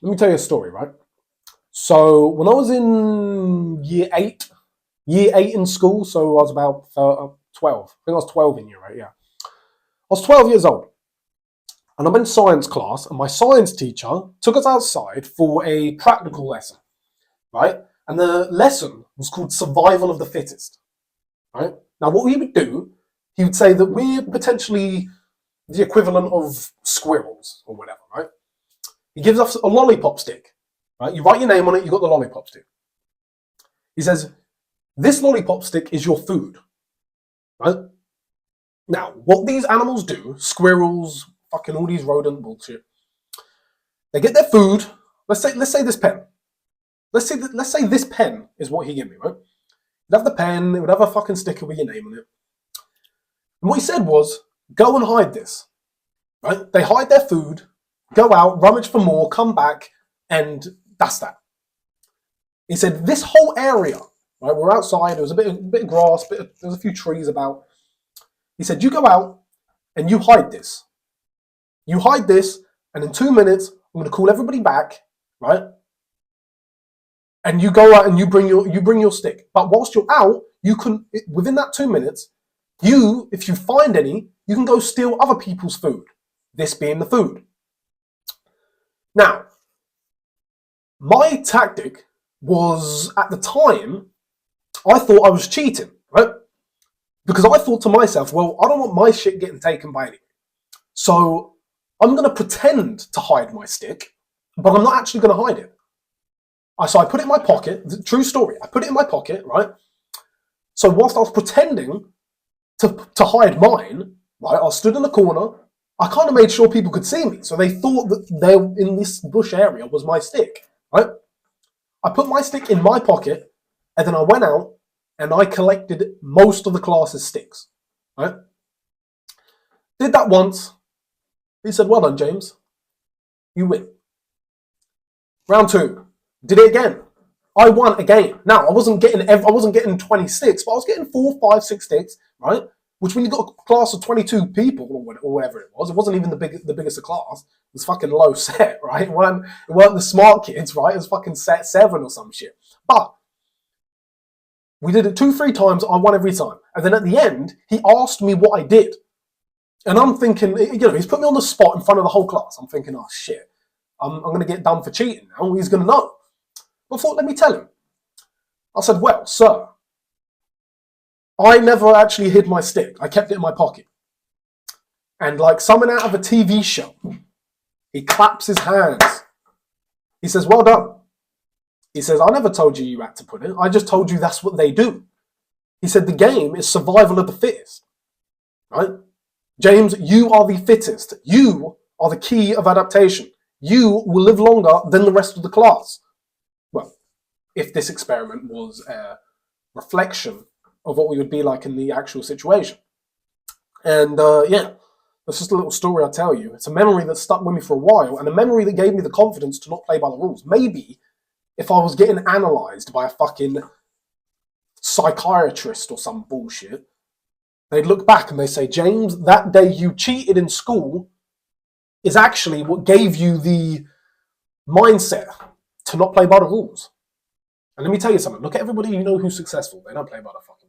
Let me tell you a story, right? So when I was in year eight in school, so I was about 12. I think I was 12 in year eight, yeah. I was 12 years old. And I'm in science class, and my science teacher took us outside for a practical lesson, right? And the lesson was called Survival of the Fittest, right? Now, what he would do, he would say that we're potentially the equivalent of squirrels or whatever, right? He gives us a lollipop stick, right? You write your name on it, you got the lollipop stick. He says, this lollipop stick is your food, right? Now, what these animals do, squirrels, fucking all these rodent bullshit, they get their food. Let's say this pen. Let's say this pen is what he gave me, right? You'd have the pen, it would have a fucking sticker with your name on it. And what he said was, go and hide this, right? They hide their food, go out, rummage for more, come back, and that's that. He said, this whole area, right? We're outside, there was a bit of grass, there was a few trees about. He said, you go out and you hide this. You hide this, and in 2 minutes, I'm going to call everybody back, right? And you go out and you bring your stick. But whilst you're out, you can, within that 2 minutes, if you find any, you can go steal other people's food. This being the food. Now, my tactic was, at the time, I thought I was cheating, right? Because I thought to myself, well, I don't want my shit getting taken by anyone. So I'm going to pretend to hide my stick, but I'm not actually going to hide it. So I put it in my pocket. True story. I put it in my pocket, right? So whilst I was pretending to hide mine, right, I stood in the corner. I kind of made sure people could see me. So they thought that they in this bush area was my stick, right? I put my stick in my pocket, and then I went out and I collected most of the class's sticks, right? Did that once. He said, well done, James. You win. Round 2. Did it again. I won again. Now, I wasn't getting 20 sticks, but I was getting 4, 5, 6 sticks, right? Which, when you got a class of 22 people or whatever it wasn't even the biggest of class. It was fucking low set, right? It weren't the smart kids, right? It was fucking set 7 or some shit. But we did it 2, 3 times. I won every time. And then at the end, he asked me what I did. And I'm thinking, he's put me on the spot in front of the whole class. I'm thinking, oh shit, I'm going to get done for cheating now. He's going to know. I thought, let me tell him. I said, well, sir, I never actually hid my stick. I kept it in my pocket. And like something out of a TV show, he claps his hands. He says, well done. He says, I never told you had to put it. I just told you that's what they do. He said, the game is survival of the fittest. Right? James, you are the fittest. You are the key of adaptation. You will live longer than the rest of the class. Well, if this experiment was a reflection of what we would be like in the actual situation. And yeah, that's just a little story I'll tell you. It's a memory that stuck with me for a while, and a memory that gave me the confidence to not play by the rules. Maybe if I was getting analysed by a fucking psychiatrist or some bullshit, they'd look back and they say, James, that day you cheated in school is actually what gave you the mindset to not play by the rules. And let me tell you something. Look at everybody you know who's successful. They don't play by the fucking